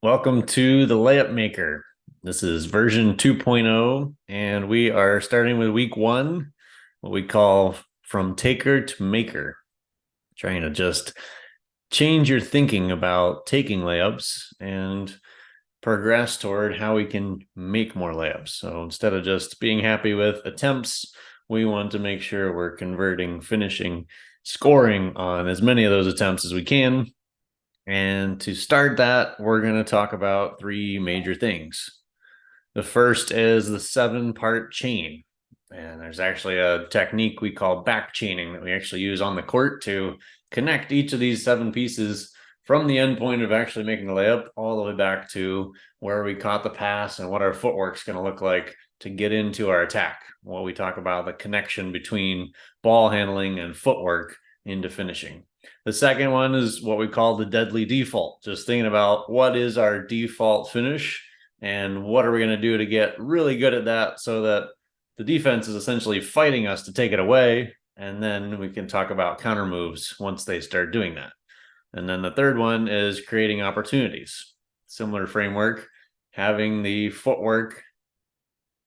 Welcome to the Layup Maker. This is version 2.0, and we are starting with week one, what we call from taker to maker, trying to just change your thinking about taking layups and progress toward how we can make more layups. So instead of just being happy with attempts, we want to make sure we're converting, finishing, scoring on as many of those attempts as we can. And to start that, we're going to talk about three major things. The first is the 7-part chain. And there's actually a technique we call back chaining that we actually use on the court to connect each of these 7 pieces from the end point of actually making the layup all the way back to where we caught the pass and what our footwork's going to look like to get into our attack. Well, we talk about the connection between ball handling and footwork into finishing. The second one is what we call the deadly default, just thinking about what is our default finish and what are we going to do to get really good at that so that the defense is essentially fighting us to take it away. And then we can talk about counter moves once they start doing that. And then the third one is creating opportunities. Similar framework, having the footwork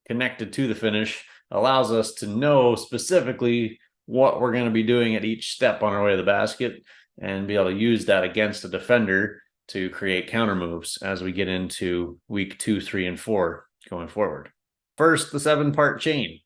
connected to the finish allows us to know specifically what we're going to be doing at each step on our way to the basket and be able to use that against a defender to create counter moves as we get into week 2, 3, and 4 going forward. First, the 7-part chain.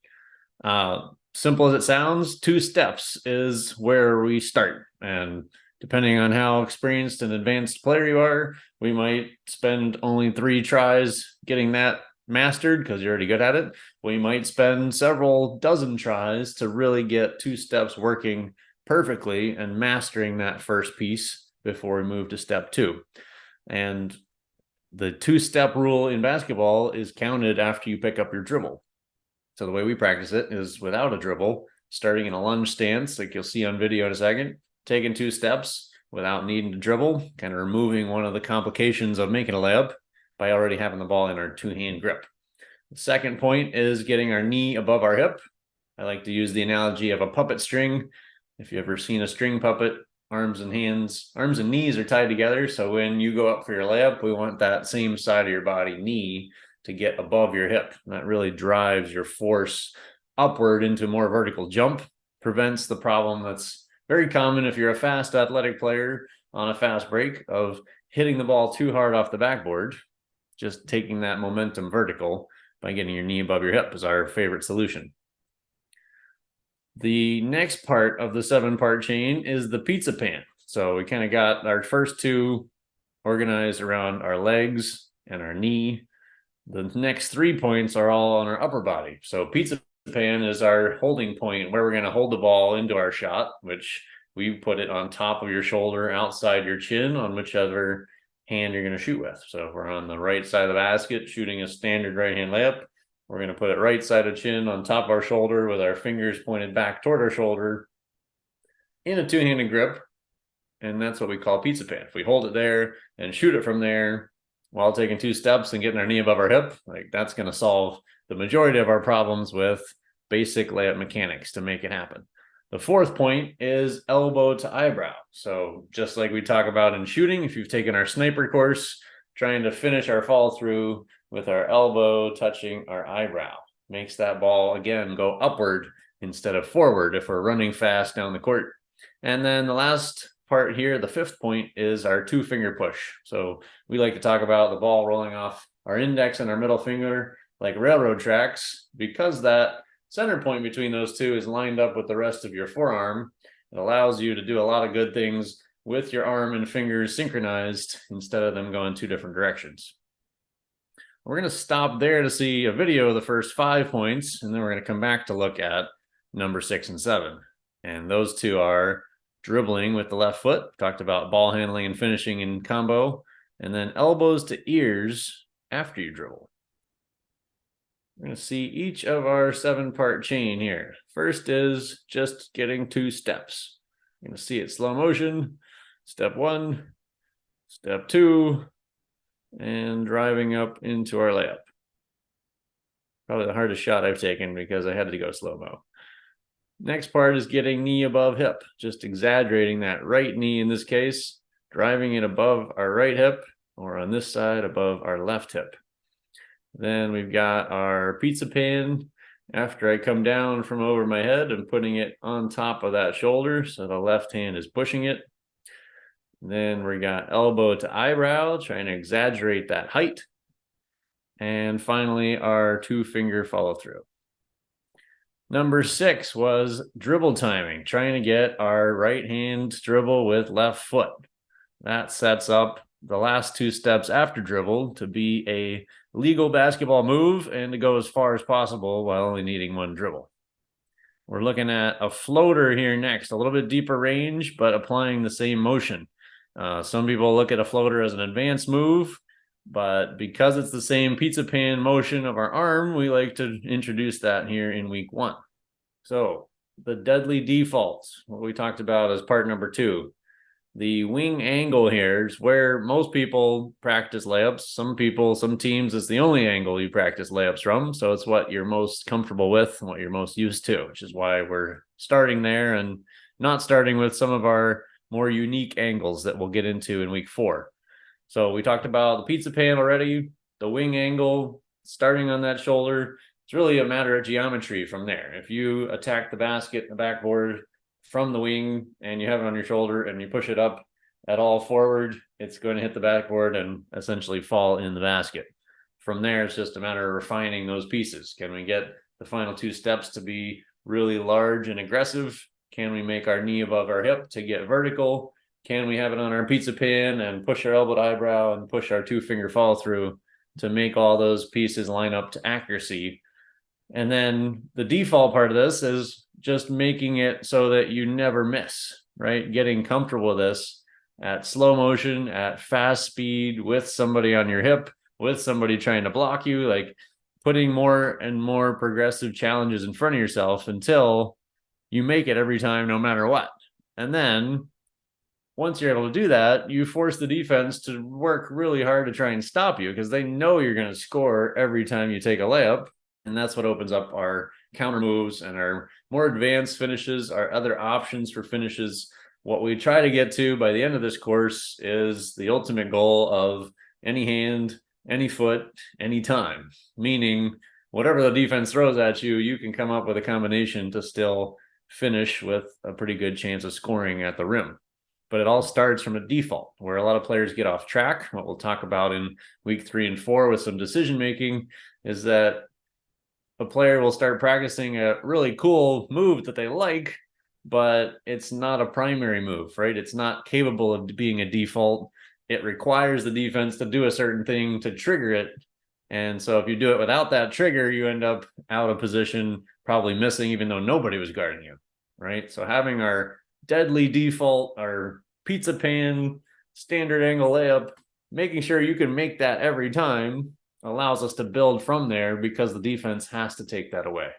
Simple as it sounds, 2 steps is where we start. And depending on how experienced and advanced player you are, we might spend only 3 tries getting that mastered because you're already good at it. We might spend several dozen tries to really get 2 steps working perfectly and mastering that first piece before we move to step 2. And the 2-step rule in basketball is counted after you pick up your dribble. So the way we practice it is without a dribble, starting in a lunge stance, like you'll see on video in a second, taking 2 steps without needing to dribble, kind of removing one of the complications of making a layup by already having the ball in our 2-hand grip. The second point is getting our knee above our hip. I like to use the analogy of a puppet string. If you've ever seen a string puppet, arms and knees are tied together. So when you go up for your layup, we want that same side of your body, knee, to get above your hip. And that really drives your force upward into a more vertical jump, prevents the problem that's very common if you're a fast athletic player on a fast break of hitting the ball too hard off the backboard. Just taking that momentum vertical by getting your knee above your hip is our favorite solution. The next part of the 7-part chain is the pizza pan. So we kind of got our first 2 organized around our legs and our knee. The next 3 points are all on our upper body. So pizza pan is our holding point where we're going to hold the ball into our shot, which we put it on top of your shoulder, outside your chin, on whichever hand you're going to shoot with. So if we're on the right side of the basket shooting a standard right hand layup, we're going to put it right side of chin on top of our shoulder with our fingers pointed back toward our shoulder in a 2-handed grip. And that's what we call pizza pan. If we hold it there and shoot it from there while taking 2 steps and getting our knee above our hip, like that's going to solve the majority of our problems with basic layup mechanics to make it happen. The fourth point is elbow to eyebrow. So just like we talk about in shooting, if you've taken our sniper course, trying to finish our fall through with our elbow touching our eyebrow makes that ball again go upward instead of forward if we're running fast down the court. And then the last part here, the 5th point, is our 2-finger push. So we like to talk about the ball rolling off our index and our middle finger like railroad tracks, because that center point between those 2 is lined up with the rest of your forearm. It allows you to do a lot of good things with your arm and fingers synchronized instead of them going 2 different directions. We're going to stop there to see a video of the first 5 points, and then we're going to come back to look at number 6 and 7. And those 2 are dribbling with the left foot, talked about ball handling and finishing in combo, and then elbows to ears after you dribble. We're going to see each of our 7-part chain here. First is just getting 2 steps. You're going to see it slow motion. Step 1, step 2, and driving up into our layup. Probably the hardest shot I've taken because I had to go slow-mo. Next part is getting knee above hip, just exaggerating that right knee in this case, driving it above our right hip, or on this side above our left hip. Then we've got our pizza pan. After I come down from over my head, I'm putting it on top of that shoulder, so the left hand is pushing it. Then we got elbow to eyebrow, trying to exaggerate that height. And finally, our 2-finger follow through. Number 6 was dribble timing, trying to get our right hand dribble with left foot. That sets up the last 2 steps after dribble to be a legal basketball move and to go as far as possible while only needing 1 dribble. We're looking at a floater here next, a little bit deeper range, but applying the same motion. Some people look at a floater as an advanced move, but because it's the same pizza pan motion of our arm, we like to introduce that here in week 1. So the deadly defaults, what we talked about as part number 2. The wing angle here is where most people practice layups. Some teams, it's the only angle you practice layups from. So it's what you're most comfortable with and what you're most used to, which is why we're starting there and not starting with some of our more unique angles that we'll get into in week 4. So we talked about the pizza pan already, the wing angle, starting on that shoulder. It's really a matter of geometry from there. If you attack the basket, the backboard from the wing, and you have it on your shoulder and you push it up at all forward, it's going to hit the backboard and essentially fall in the basket. From there, it's just a matter of refining those pieces. Can we get the final 2 steps to be really large and aggressive? Can we make our knee above our hip to get vertical? Can we have it on our pizza pan and push our elbow to eyebrow and push our 2-finger follow through to make all those pieces line up to accuracy? And then the default part of this is just making it so that you never miss, right? Getting comfortable with this at slow motion, at fast speed, with somebody on your hip, with somebody trying to block you, like putting more and more progressive challenges in front of yourself until you make it every time, no matter what. And then once you're able to do that, you force the defense to work really hard to try and stop you because they know you're going to score every time you take a layup. And that's what opens up our counter moves and our more advanced finishes, our other options for finishes. What we try to get to by the end of this course is the ultimate goal of any hand, any foot, any time, meaning whatever the defense throws at you, you can come up with a combination to still finish with a pretty good chance of scoring at the rim. But it all starts from a default where a lot of players get off track. What we'll talk about in week 3 and 4 with some decision making is that a player will start practicing a really cool move that they like, but it's not a primary move, right? It's not capable of being a default. It requires the defense to do a certain thing to trigger it. And so if you do it without that trigger, you end up out of position, probably missing, even though nobody was guarding you, right? So having our deadly default, our pizza pan, standard angle layup, making sure you can make that every time allows us to build from there because the defense has to take that away.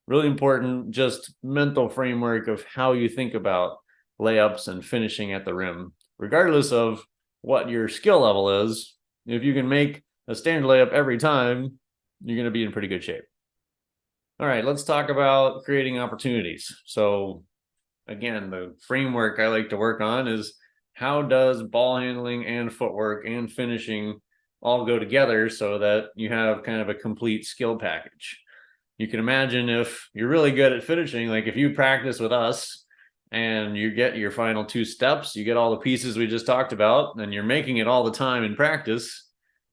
Really important, just mental framework of how you think about layups and finishing at the rim, regardless of what your skill level is. If you can make a standard layup every time, you're going to be in pretty good shape. All right, let's talk about creating opportunities. So again, the framework I like to work on is how does ball handling and footwork and finishing all go together so that you have kind of a complete skill package. You can imagine if you're really good at finishing, like if you practice with us and you get your final 2 steps, you get all the pieces we just talked about, and you're making it all the time in practice,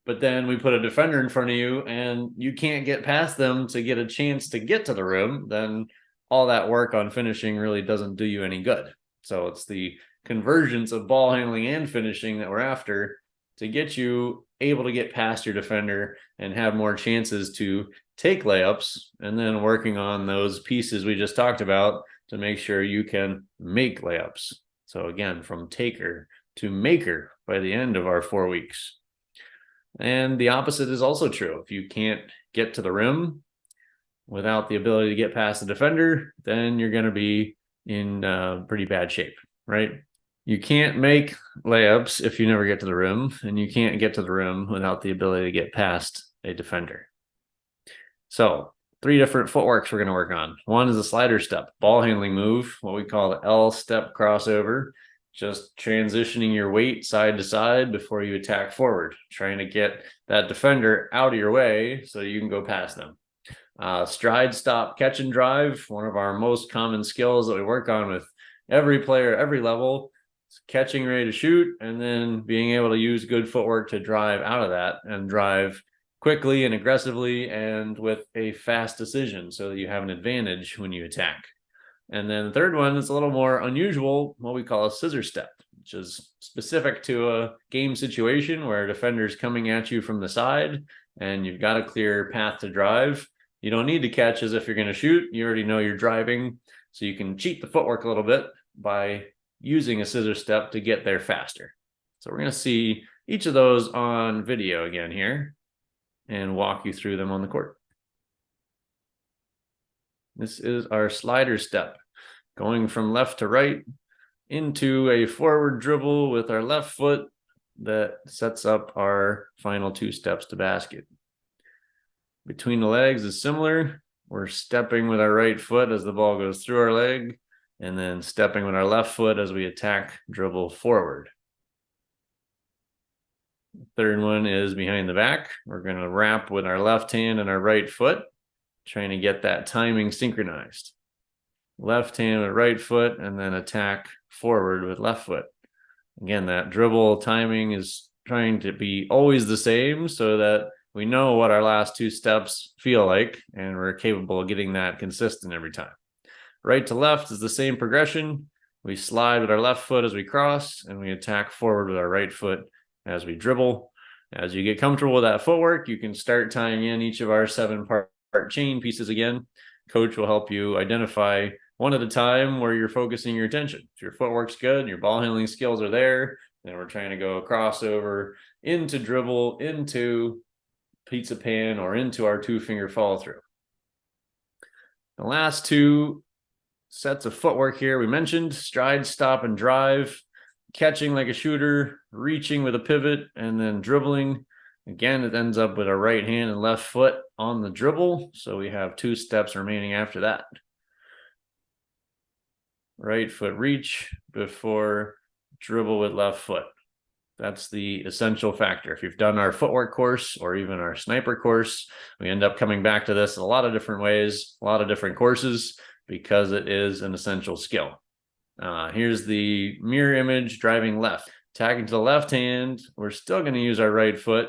but then we put a defender in front of you and you can't get past them to get a chance to get to the rim, then all that work on finishing really doesn't do you any good. So it's the convergence of ball handling and finishing that we're after to get you able to get past your defender and have more chances to take layups, and then working on those pieces we just talked about to make sure you can make layups. So again, from taker to maker by the end of our 4 weeks. And the opposite is also true. If you can't get to the rim without the ability to get past the defender, then you're going to be in pretty bad shape, right? You can't make layups if you never get to the rim, and you can't get to the rim without the ability to get past a defender. So 3 different footworks we're going to work on. One is a slider step, ball handling move, what we call the L step crossover. just transitioning your weight side to side before you attack forward, trying to get that defender out of your way so you can go past them. Stride, stop, catch, and drive, one of our most common skills that we work on with every player, every level. It's catching, ready to shoot, and then being able to use good footwork to drive out of that and drive quickly and aggressively and with a fast decision so that you have an advantage when you attack. And then the third one is a little more unusual, what we call a scissor step, which is specific to a game situation where a defender's coming at you from the side and you've got a clear path to drive. You don't need to catch as if you're going to shoot. You already know you're driving, so you can cheat the footwork a little bit by using a scissor step to get there faster. So we're going to see each of those on video again here and walk you through them on the court. This is our slider step, going from left to right into a forward dribble with our left foot that sets up our final 2 steps to basket. Between the legs is similar. We're stepping with our right foot as the ball goes through our leg, and then stepping with our left foot as we attack dribble forward. The third one is behind the back. We're going to wrap with our left hand and our right foot, trying to get that timing synchronized. Left hand with right foot, and then attack forward with left foot. Again, that dribble timing is trying to be always the same so that we know what our last 2 steps feel like, and we're capable of getting that consistent every time. Right to left is the same progression. We slide with our left foot as we cross, and we attack forward with our right foot as we dribble. As you get comfortable with that footwork, you can start tying in each of our 7-part chain pieces again. Coach will help you identify one at a time where you're focusing your attention. If your footwork's good, your ball handling skills are there, then we're trying to go crossover into dribble, into pizza pan, or into our 2-finger follow through. The last 2 sets of footwork here we mentioned: stride, stop, and drive, catching like a shooter, reaching with a pivot, and then dribbling. Again, it ends up with our right hand and left foot on the dribble, so we have 2 steps remaining after that. Right foot reach before dribble with left foot. That's the essential factor. If you've done our footwork course or even our sniper course, we end up coming back to this in a lot of different ways, a lot of different courses, because it is an essential skill. Here's the mirror image driving left. Tagging to the left hand, we're still going to use our right foot.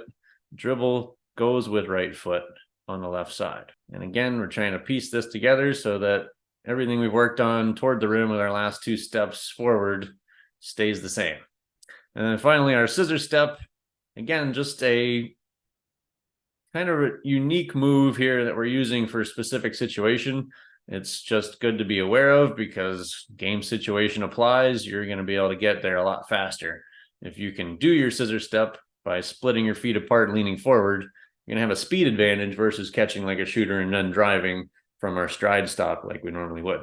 Dribble goes with right foot on the left side. And again, we're trying to piece this together so that everything we've worked on toward the rim with our last 2 steps forward stays the same. And then finally, our scissor step. Again, just a kind of a unique move here that we're using for a specific situation. It's just good to be aware of because game situation applies. You're going to be able to get there a lot faster. If you can do your scissor step by splitting your feet apart, leaning forward, you're going to have a speed advantage versus catching like a shooter and then driving from our stride stop like we normally would.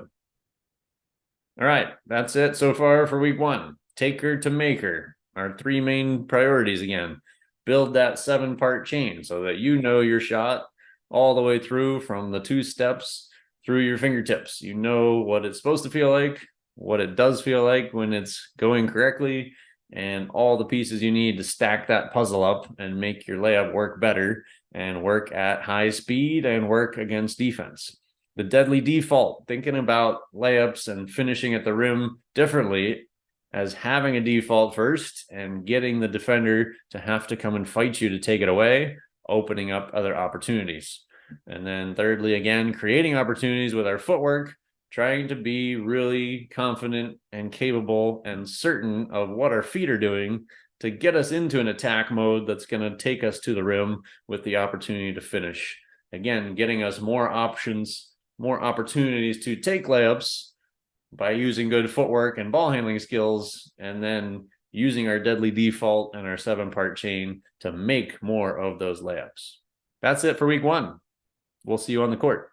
All right, that's it so far for week 1. Taker to maker, our 3 main priorities again. Build that 7-part chain so that you know your shot all the way through from the 2 steps through your fingertips. You know what it's supposed to feel like, what it does feel like when it's going correctly, and all the pieces you need to stack that puzzle up and make your layup work better and work at high speed and work against defense. The deadly default, thinking about layups and finishing at the rim differently as having a default first and getting the defender to have to come and fight you to take it away, opening up other opportunities. And then thirdly, again, creating opportunities with our footwork, trying to be really confident and capable and certain of what our feet are doing to get us into an attack mode that's going to take us to the rim with the opportunity to finish. Again, getting us more options, more opportunities to take layups by using good footwork and ball handling skills, and then using our deadly default and our 7-part chain to make more of those layups. That's it for week 1. We'll see you on the court.